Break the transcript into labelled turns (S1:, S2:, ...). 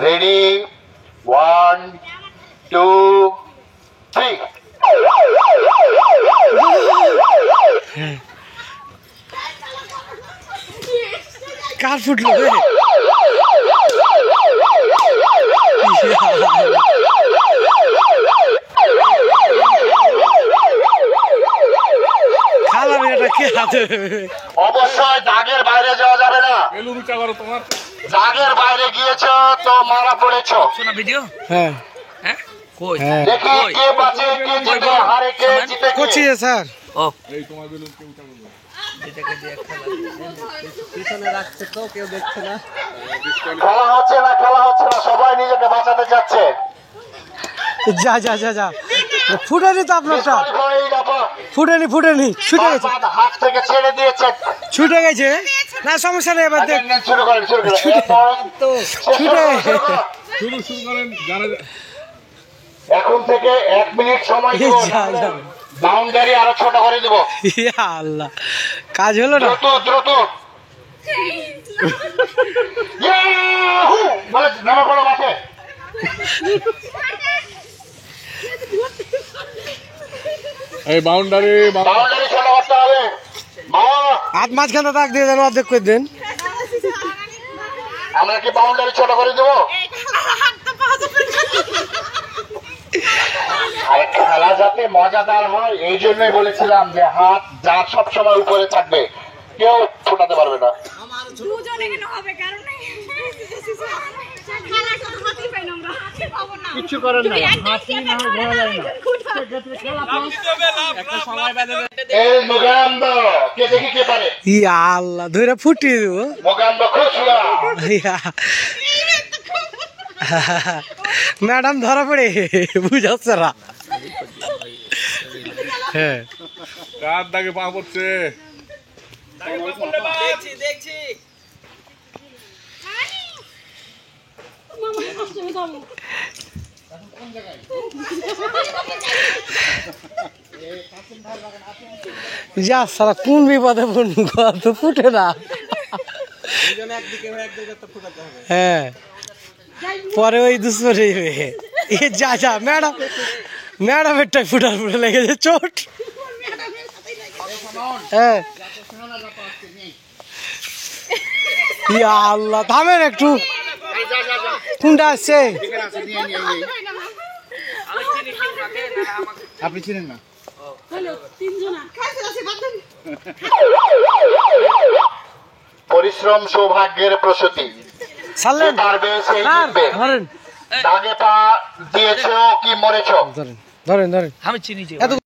S1: Ready 1 2 3
S2: কার ফুটলো
S1: অবশ্যই দাগের বাইরে যাওয়া যাবে না। দাগের বাইরে গিয়েছো তো মারা পড়েছো।
S3: ভিডিও
S2: হ্যাঁ
S3: হ্যাঁ কই
S1: দেখি কে বাঁচে কে জিতে হারে কে জিতে
S2: করছি স্যার।
S3: ও
S4: এই তোমার বেলুন কে উঠাবো
S3: যেটাকে দিয়ে খেলা
S2: পিছনে রাখছে তো কেউ দেখছে না।
S1: খেলা হচ্ছে না সবাই নিজেকে বাঁচাতে চাচ্ছে।
S2: যা যা যা যা ফুটেনি তো আপনারটা ফুটেনি ছুটে গেছে
S1: হাত থেকে ছেড়ে দিয়েছে
S2: ছুটে গেছে না সমস্যা নেই এবার দেখ
S1: শুরু করেন
S2: ছুটে
S4: শুরু করেন যারা
S1: এখন থেকে 1 মিনিট সময় দিব।
S2: যা যা
S1: বাউন্ডারি আরো ছোট করে দেব।
S2: ইয়া আল্লাহ কাজ হলো না
S1: দ্রুত ইয়াহু বলে নামা পড়ো মাঠে।
S4: এই বাউন্ডারি
S1: ছোট করতে হবে। বাবা
S2: হাত মাঝখানে রাখ দিয়ে দেন অর্ধেক করে দেন।
S1: আমরা কি বাউন্ডারি ছোট করে দেবো? আরে খেলা যাতে মজাদার হয় এই জন্যই বলেছিলাম যে হাত যার সবসময় উপরে থাকবে, কেউ ফোটাতে পারবে না।
S2: কিছু করেন না
S1: এই মুগান্দ কে দেখি কে পারে।
S2: ইয়া আল্লাহ ধরে ফুটিয়ে দেবো।
S1: মুগান্দ খুশলা
S2: ম্যাডাম ধরা পড়ে বুঝাচ্ছে না। হ্যাঁ
S4: কার দাগে পা পড়ছে
S3: দেখছি
S2: যা সারা কোন বিপদে তো ফুটে না। হ্যাঁ পরে ওই দুশ্মনে যা যা ম্যাডামেরটাই ফুটার ফুটে লেগেছে চোট। হ্যাঁ ইয়া আল্লাহ থামেন একটু। কোনটা আসছে
S4: আপনি চিনেন না
S1: পরিশ্রম সৌভাগ্যের প্রসূতি।
S2: ছাড়লেন
S1: পারবে সেই জিতবে।
S2: ধরেন
S1: দাগে পা দিয়েছো কি মরেছো?
S2: ধরেন
S3: আমি চিনি যে
S2: এত